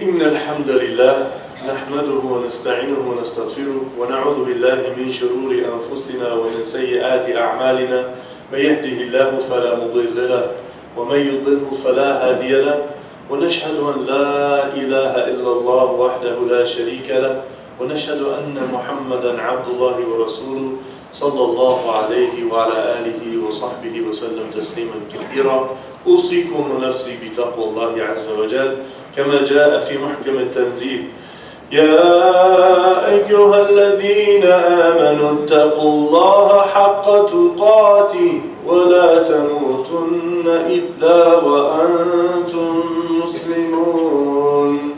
إن الحمد لله نحمده ونستعينه ونستغفره ونعوذ بالله من شرور أنفسنا ومن سيئات أعمالنا من يهده الله فلا مضل له ومن يضله فلا هادي له ونشهد أن لا إله إلا الله وحده لا شريك له ونشهد أن محمدا عبد الله ورسوله صلى الله عليه وعلى آله وصحبه وسلم تسليما كثيرا أوصيكم ونفسي بتقوى الله عز وجل كما جاء في محكم التنزيل يا أيها الذين آمنوا اتقوا الله حق تقاته ولا تموتن إلا وأنتم مسلمون.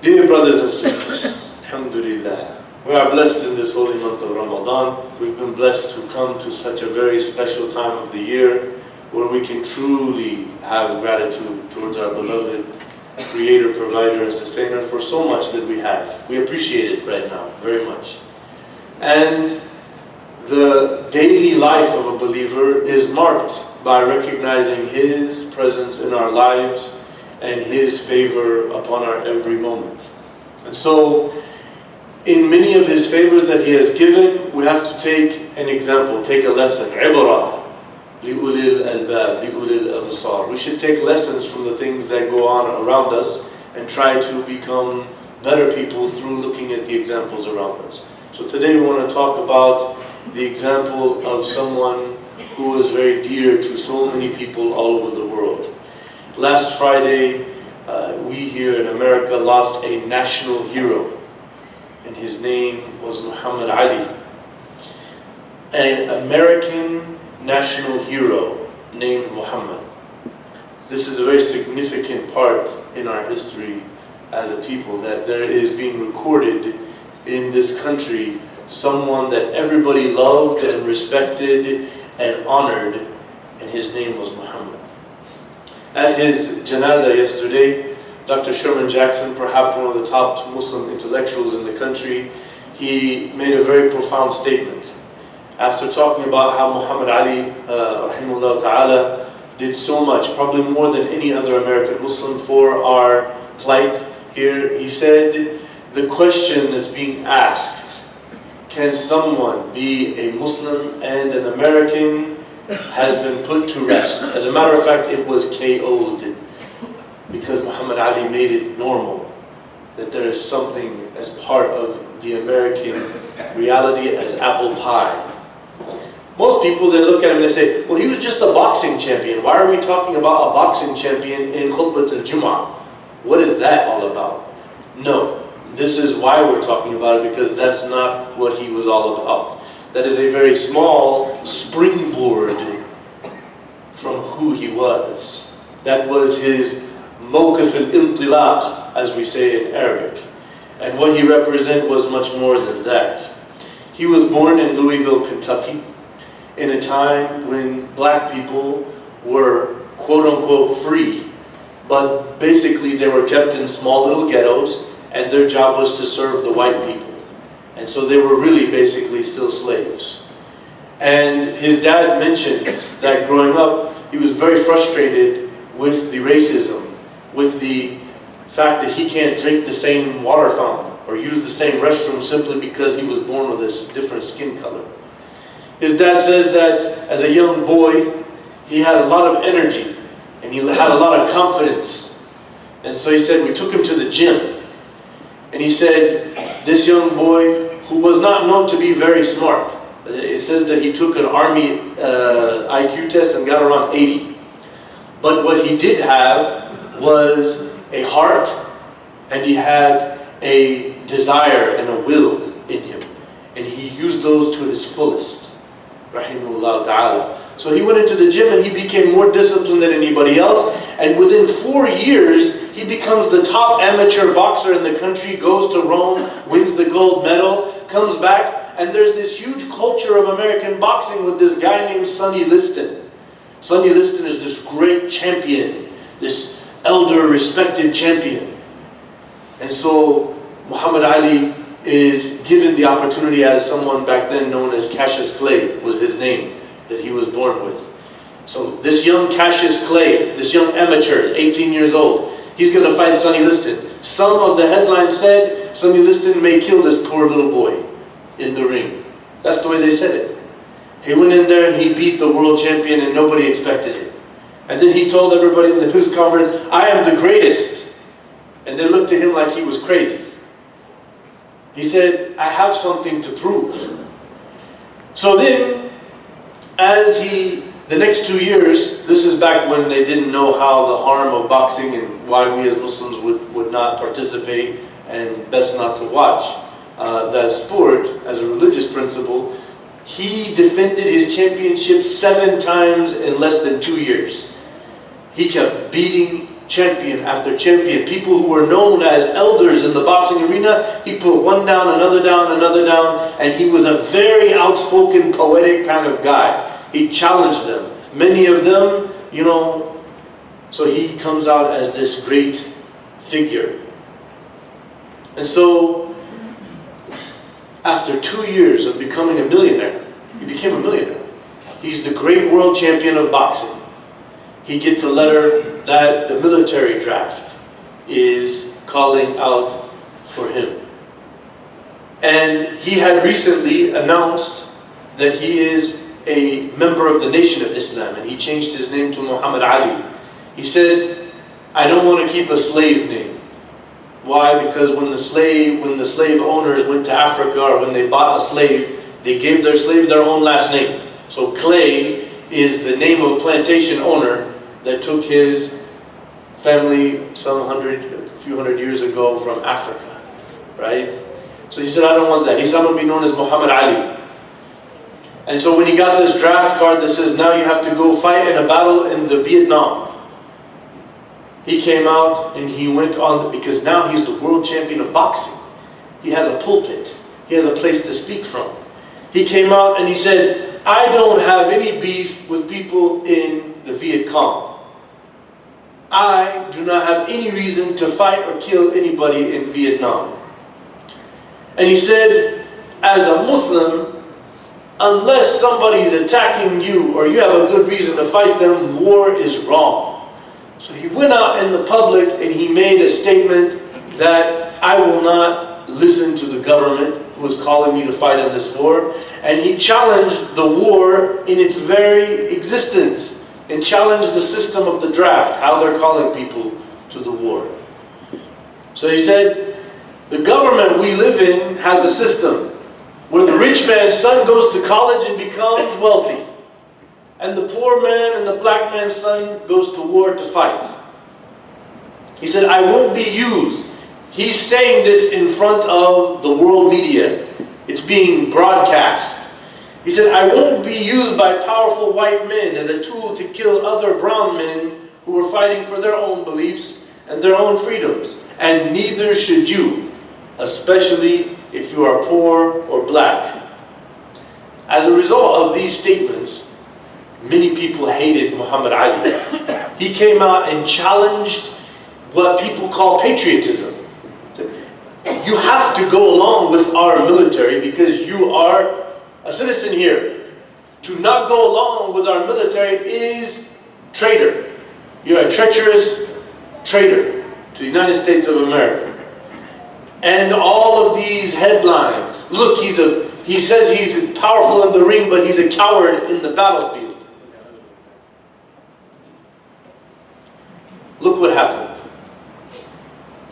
Dear brothers and sisters, alhamdulillah, we are blessed in this holy month of Ramadan. We've been blessed to come to such a very special time of the year where we can truly have gratitude towards our beloved Creator, Provider, and Sustainer for so much that we have. We appreciate it right now, very much. And the daily life of a believer is marked by recognizing His presence in our lives and His favor upon our every moment. And so, in many of His favors that He has given, we have to take an example, take a lesson. عِبْرَةً لِأُولِي الْأَلْبَابِ لِأُولِي الْأَبْصَارِ. We should take lessons from the things that go on around us and try to become better people through looking at the examples around us. So today we want to talk about the example of someone who is very dear to so many people all over the world. Last Friday, we here in America lost a national hero, and his name was Muhammad Ali, an American national hero named Muhammad. This is a very significant part in our history as a people, that there is being recorded in this country someone that everybody loved and respected and honored, and his name was Muhammad. At his janazah yesterday, Dr. Sherman Jackson, perhaps one of the top Muslim intellectuals in the country, he made a very profound statement. After talking about how Muhammad Ali, rahimahullah ta'ala, did so much, probably more than any other American Muslim, for our plight here, he said, the question that's being asked, can someone be a Muslim and an American, has been put to rest. As a matter of fact, it was KO'd, because Muhammad Ali made it normal that there is something as part of the American reality as apple pie. Most people, they look at him and they say, well, he was just a boxing champion. Why are we talking about a boxing champion in Khutbah Juma? What is that all about? No, this is why we're talking about it, because that's not what he was all about. That is a very small springboard from who he was. That was his mawqif al-intilaq, as we say in Arabic. And what he represented was much more than that. He was born in Louisville, Kentucky, in a time when black people were quote-unquote free, but basically they were kept in small little ghettos, and their job was to serve the white people. And so they were really basically still slaves. And his dad mentions that growing up, he was very frustrated with the racism, with the fact that he can't drink the same water fountain or use the same restroom simply because he was born with this different skin color. His dad says that as a young boy, he had a lot of energy and he had a lot of confidence. And so he said, we took him to the gym. And he said, this young boy, who was not known to be very smart, it says that he took an army IQ test and got around 80. But what he did have was a heart, and he had a desire and a will in him. And he used those to his fullest. Rahimahullah ta'ala. So he went into the gym and he became more disciplined than anybody else. And within 4 years, he becomes the top amateur boxer in the country, goes to Rome, wins the gold medal, comes back, and there's this huge culture of American boxing with this guy named Sonny Liston. Sonny Liston is this great champion, this elder, respected champion. And so Muhammad Ali is given the opportunity, as someone back then known as Cassius Clay was his name that he was born with. So this young Cassius Clay, this young amateur, 18 years old, he's going to fight Sonny Liston. Some of the headlines said Sonny Liston may kill this poor little boy in the ring. That's the way they said it. He went in there and he beat the world champion and nobody expected it. And then he told everybody in the news conference, I am the greatest. And they looked at him like he was crazy. He said, I have something to prove. So then, the next 2 years, this is back when they didn't know how the harm of boxing and why we as Muslims would not participate and best not to watch that sport as a religious principle. He defended his championship 7 times in less than 2 years. He kept beating champion after champion. People who were known as elders in the boxing arena, he put one down, another down, another down, and he was a very outspoken, poetic kind of guy. He challenged them. Many of them, so he comes out as this great figure. And so, after 2 years of becoming a millionaire, he became a millionaire. He's the great world champion of boxing. He gets a letter that the military draft is calling out for him. And he had recently announced that he is a member of the Nation of Islam, and he changed his name to Muhammad Ali. He said, I don't want to keep a slave name. Why? Because when the slave owners went to Africa, or when they bought a slave, they gave their slave their own last name. So Clay is the name of a plantation owner that took his family a few hundred years ago from Africa, right? So he said, I don't want that. He said, I'm going to be known as Muhammad Ali. And so when he got this draft card that says, now you have to go fight in a battle in the Vietnam, he came out and he went on, because now he's the world champion of boxing. He has a pulpit. He has a place to speak from. He came out and he said, I don't have any beef with people in the Viet Cong. I do not have any reason to fight or kill anybody in Vietnam. And he said, as a Muslim, unless somebody is attacking you or you have a good reason to fight them, war is wrong. So he went out in the public and he made a statement that I will not listen to the government who is calling me to fight in this war. And he challenged the war in its very existence and challenged the system of the draft, how they're calling people to the war. So he said, the government we live in has a system where the rich man's son goes to college and becomes wealthy, and the poor man and the black man's son goes to war to fight. He said, I won't be used. He's saying this in front of the world media. It's being broadcast. He said, I won't be used by powerful white men as a tool to kill other brown men who are fighting for their own beliefs and their own freedoms. And neither should you, especially if you are poor or black. As a result of these statements, many people hated Muhammad Ali. He came out and challenged what people call patriotism. You have to go along with our military because you are a citizen here. To not go along with our military is traitor. You're a treacherous traitor to the United States of America. And all of these headlines, look, he says he's powerful in the ring, but he's a coward in the battlefield. Look what happened.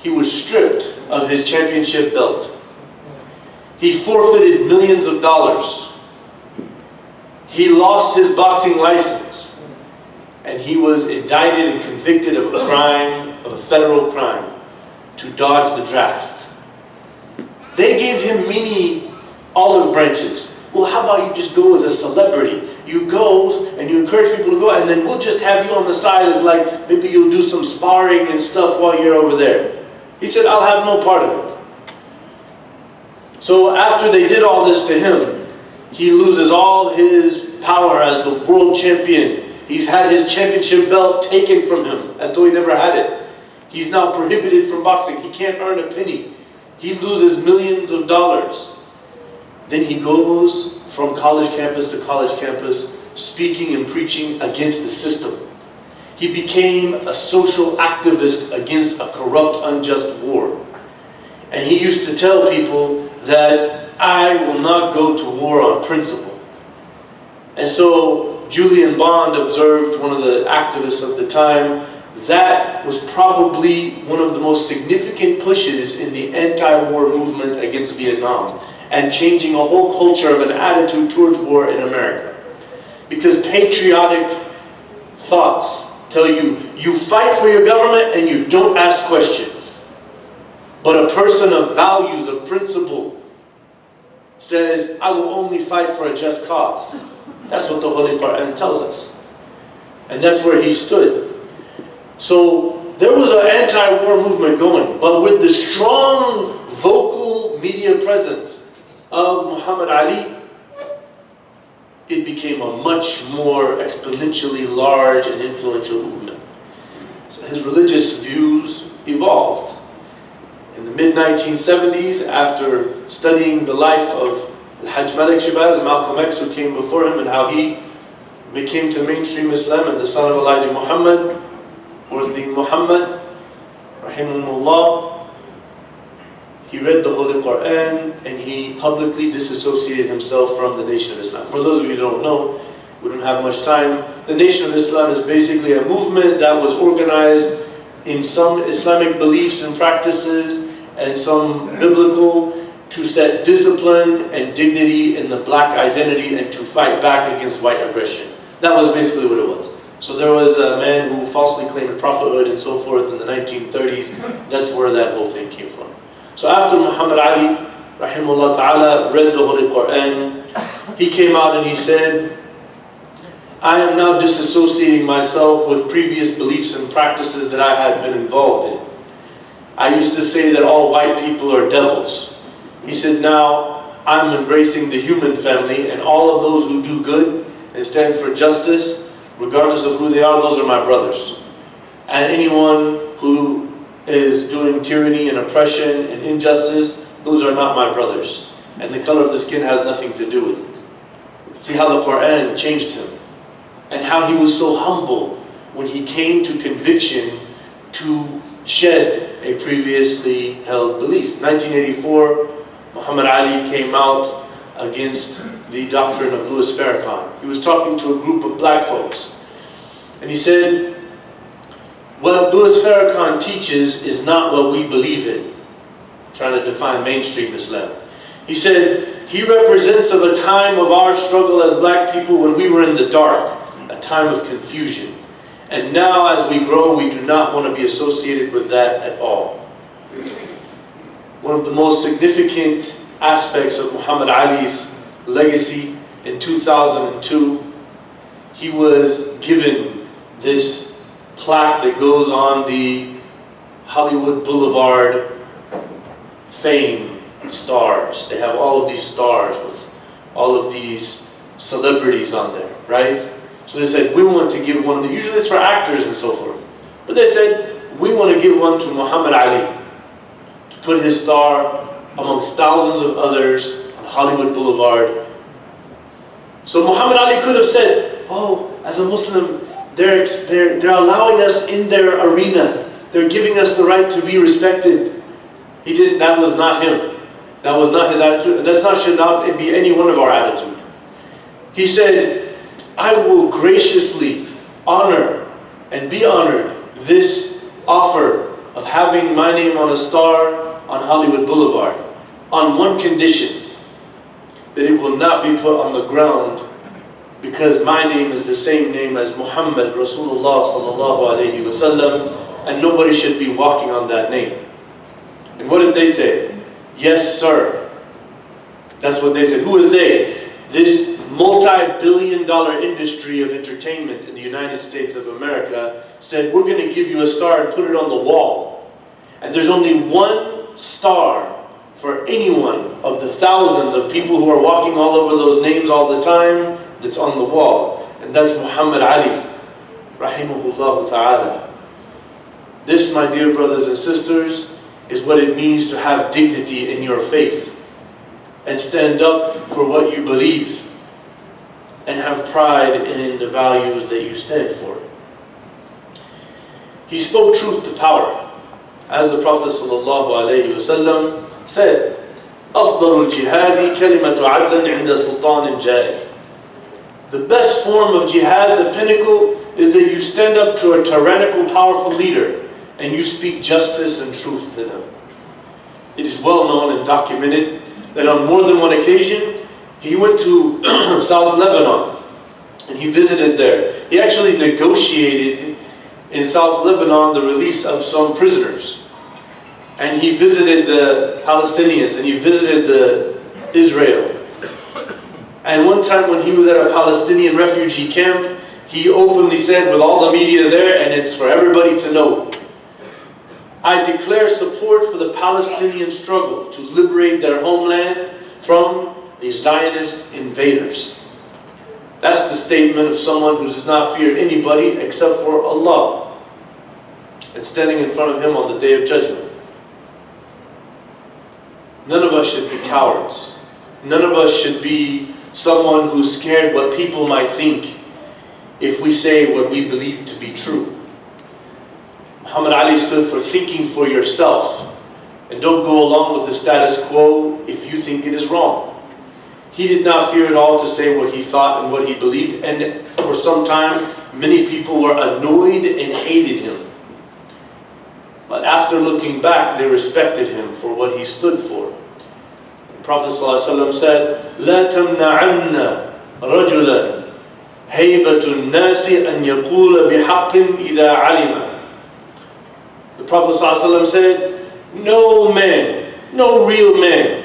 He was stripped of his championship belt. He forfeited millions of dollars. He lost his boxing license. And he was indicted and convicted of a crime, of a federal crime, to dodge the draft. They gave him many olive branches. Well, how about you just go as a celebrity? You go and you encourage people to go, and then we'll just have you on the side as like, maybe you'll do some sparring and stuff while you're over there. He said, I'll have no part of it. So after they did all this to him, he loses all his power as the world champion. He's had his championship belt taken from him as though he never had it. He's now prohibited from boxing. He can't earn a penny. He loses millions of dollars. Then he goes from college campus to college campus, speaking and preaching against the system. He became a social activist against a corrupt, unjust war. And he used to tell people that I will not go to war on principle. And so Julian Bond observed, one of the activists of the time, that was probably one of the most significant pushes in the anti-war movement against Vietnam and changing a whole culture of an attitude towards war in America. Because patriotic thoughts tell you, you fight for your government and you don't ask questions. But a person of values, of principle, says, I will only fight for a just cause. That's what the Holy Quran tells us. And that's where he stood. So there was an anti-war movement going, but with the strong vocal media presence of Muhammad Ali, it became a much more exponentially large and influential movement. So his religious views evolved. In the mid-1970s, after studying the life of Al-Hajj Malik Shabazz, Malcolm X, who came before him, and how he became to mainstream Islam, and the son of Elijah Muhammad, Muhammad Muhammad, rahimahullah, he read the Holy Quran and he publicly disassociated himself from the Nation of Islam. For those of you who don't know, we don't have much time, the Nation of Islam is basically a movement that was organized in some Islamic beliefs and practices and some biblical, to set discipline and dignity in the black identity and to fight back against white aggression. That was basically what it was. So there was a man who falsely claimed prophethood and so forth in the 1930s. That's where that whole thing came from. So after Muhammad Ali, rahimahullah ta'ala, read the Holy Quran, he came out and he said, I am now disassociating myself with previous beliefs and practices that I had been involved in. I used to say that all white people are devils. He said, now I'm embracing the human family, and all of those who do good and stand for justice, regardless of who they are, those are my brothers. And anyone who is doing tyranny and oppression and injustice, those are not my brothers. And the color of the skin has nothing to do with it. See how the Quran changed him, and how he was so humble when he came to conviction to shed a previously held belief. 1984, Muhammad Ali came out against the doctrine of Louis Farrakhan. He was talking to a group of black folks. And he said, what Louis Farrakhan teaches is not what we believe in. Trying to define mainstream Islam. He said, he represents of a time of our struggle as black people when we were in the dark, a time of confusion. And now as we grow, we do not want to be associated with that at all. One of the most significant aspects of Muhammad Ali's legacy, in 2002, he was given this plaque that goes on the Hollywood Boulevard fame stars. They have all of these stars with all of these celebrities on there, right? So they said, we want to give one of the, usually it's for actors and so forth, but they said, we want to give one to Muhammad Ali, to put his star amongst thousands of others on Hollywood Boulevard. So Muhammad Ali could have said, oh, as a Muslim, they're allowing us in their arena. They're giving us the right to be respected. He didn't, that was not him. That was not his attitude, and should not be any one of our attitude. He said, I will graciously honor and be honored this offer of having my name on a star on Hollywood Boulevard on one condition, that it will not be put on the ground, because my name is the same name as Muhammad Rasulullah sallallahu alayhi wasallam, and nobody should be walking on that name. And what did they say? Yes, sir. That's what they said. Who is they? This multi-billion-dollar industry of entertainment in the United States of America said, we're going to give you a star and put it on the wall. And there's only one star for anyone of the thousands of people who are walking all over those names all the time that's on the wall. And that's Muhammad Ali, rahimahullah ta'ala. This, my dear brothers and sisters, is what it means to have dignity in your faith and stand up for what you believe and have pride in the values that you stand for. He spoke truth to power. As the Prophet ﷺ said, أفضل الجهاد كلمة عدل عند سلطان جائر. The best form of jihad, the pinnacle, is that you stand up to a tyrannical, powerful leader and you speak justice and truth to them. It is well known and documented that on more than one occasion, he went to South Lebanon and he visited there. He actually negotiated in South Lebanon the release of some prisoners. And he visited the Palestinians and he visited Israel. And one time when he was at a Palestinian refugee camp, he openly said with all the media there, and it's for everybody to know, I declare support for the Palestinian struggle to liberate their homeland from the Zionist invaders. That's the statement of someone who does not fear anybody except for Allah and standing in front of Him on the Day of Judgment. None of us should be cowards. None of us should be someone who's scared what people might think if we say what we believe to be true. Muhammad Ali stood for thinking for yourself, and don't go along with the status quo if you think it is wrong. He did not fear at all to say what he thought and what he believed, and for some time many people were annoyed and hated him. But after looking back, they respected him for what he stood for. The Prophet ﷺ said, لا تمنعن رجلا هيبة الناس أن يقول بحق إذا علم. The Prophet ﷺ said, no man, no real man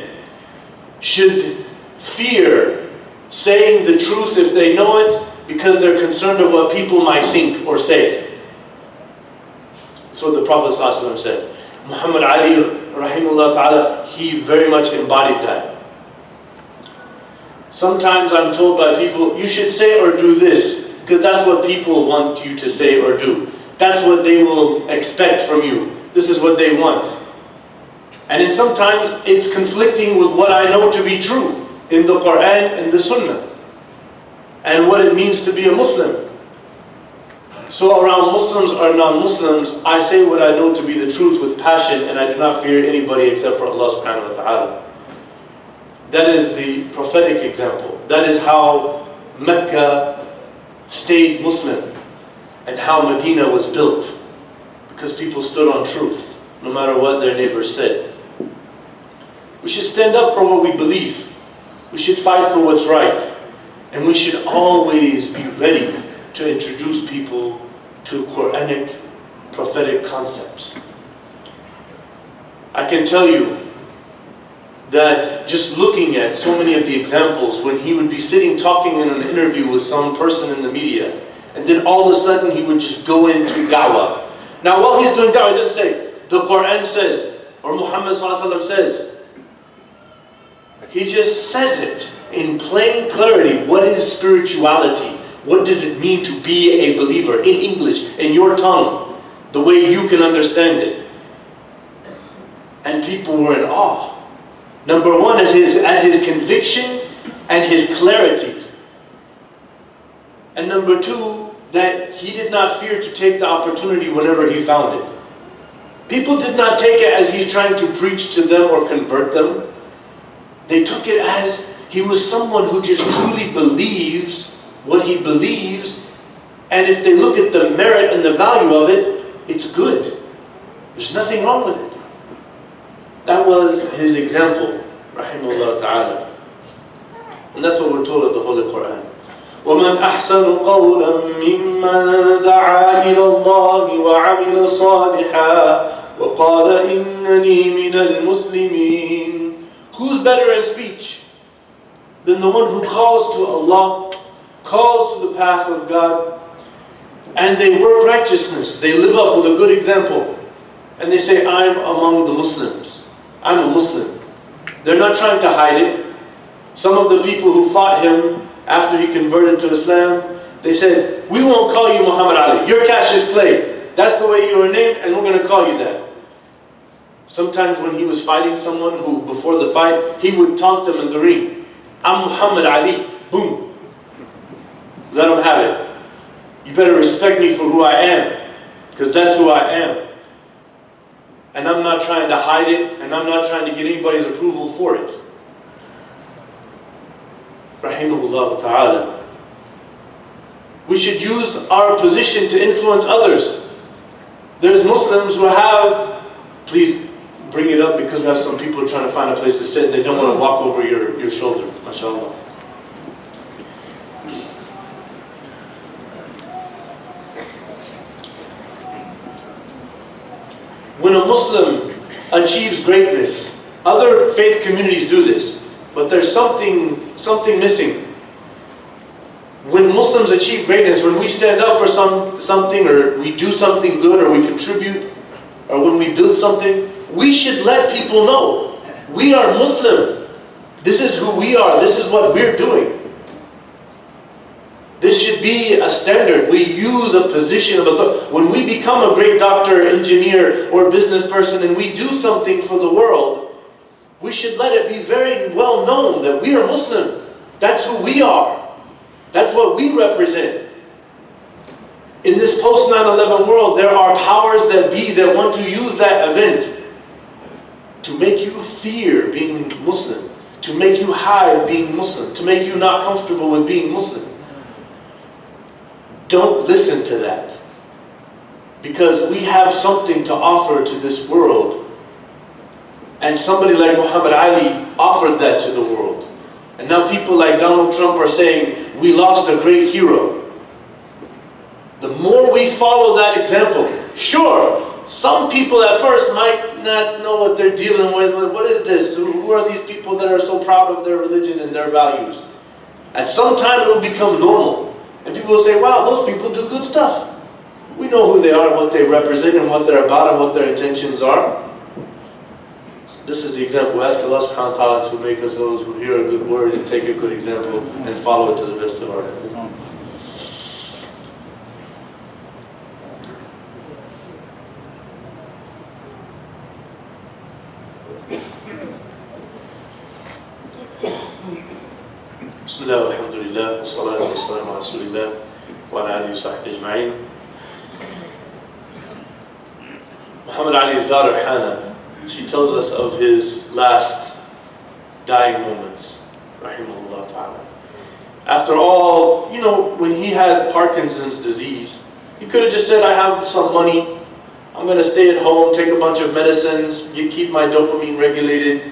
should fear saying the truth if they know it because they're concerned of what people might think or say. That's what the Prophet ﷺ said. Muhammad Ali, rahimahullah ta'ala, he very much embodied that. Sometimes I'm told by people, you should say or do this, because that's what people want you to say or do. That's what they will expect from you. This is what they want. And then sometimes it's conflicting with what I know to be true in the Quran and the Sunnah, and what it means to be a Muslim. So around Muslims or non-Muslims, I say what I know to be the truth with passion, and I do not fear anybody except for Allah subhanahu wa ta'ala. That is the prophetic example. That is how Mecca stayed Muslim and how Medina was built. Because people stood on truth, no matter what their neighbors said. We should stand up for what we believe. We should fight for what's right. And we should always be ready to introduce people to Quranic, prophetic concepts. I can tell you that just looking at so many of the examples, when he would be sitting talking in an interview with some person in the media, and then all of a sudden he would just go into da'wah. Now while he's doing da'wah, he doesn't say, the Quran says, or Muhammad ﷺ says. He just says it in plain clarity. What is spirituality? What does it mean to be a believer in English, in your tongue, the way you can understand it? And people were in awe. Number one is at his conviction and his clarity. And number two, that he did not fear to take the opportunity whenever he found it. People did not take it as he's trying to preach to them or convert them. They took it as he was someone who just truly believes what he believes, and if they look at the merit and the value of it, it's good. There's nothing wrong with it. That was his example, rahimahullah ta'ala. And that's what we're told in the Holy Quran. وَمَنْ أَحْسَنُ قَوْلًا مِّمَّنْ دَعَا إِلَى اللَّهِ وَعَمِلَ صَالِحًا وَقَالَ إِنَّنِي مِنَ الْمُسْلِمِينَ. Who's better in speech than the one who calls to Allah, calls to the path of God, and they work righteousness, they live up with a good example, and they say, I'm among the Muslims, I'm a Muslim. They're not trying to hide it. Some of the people who fought him after he converted to Islam, they said, we won't call you Muhammad Ali, your cash is played. That's the way you were named, and we're going to call you that. Sometimes when he was fighting someone who, before the fight, he would taunt them in the ring. I'm Muhammad Ali. Boom. Let him have it. You better respect me for who I am. because that's who I am. And I'm not trying to hide it, and I'm not trying to get anybody's approval for it. Rahimahullah ta'ala. We should use our position to influence others. There's Muslims who have, please bring it up because we have some people trying to find a place to sit and they don't want to walk over your shoulder, mashallah. When a Muslim achieves greatness, other faith communities do this, but there's something missing. When Muslims achieve greatness, when we stand up for something, or we do something good, or we contribute, or when we build something, we should let people know, we are Muslim. This is who we are. This is what we're doing. This should be a standard. We use a position of authority. When we become a great doctor, engineer, or business person, and we do something for the world, we should let it be very well known that we are Muslim. That's who we are. That's what we represent. In this post 9/11 world, there are powers that be that want to use that event to make you fear being Muslim, to make you hide being Muslim, to make you not comfortable with being Muslim. Don't listen to that. Because we have something to offer to this world. And somebody like Muhammad Ali offered that to the world. And now people like Donald Trump are saying, we lost a great hero. The more we follow that example, sure, some people at first might not know what they're dealing with. What is this? Who are these people that are so proud of their religion and their values? At some time it will become normal. And people will say, wow, those people do good stuff. We know who they are, what they represent, and what they're about, and what their intentions are. This is the example. Ask Allah subhanahu wa ta'ala to make us those who hear a good word and take a good example and follow it to the best of our ability. Bismillah, alhamdulillah, wassalatu wassalamu ala rasulillah wa ala alihi wa sahbihi ajma'in. Muhammad Ali's daughter Hannah, she tells us of his last dying moments, rahimahullah ta'ala. After all, when he had Parkinson's disease, he could have just said, I have some money, I'm going to stay at home, take a bunch of medicines, keep my dopamine regulated,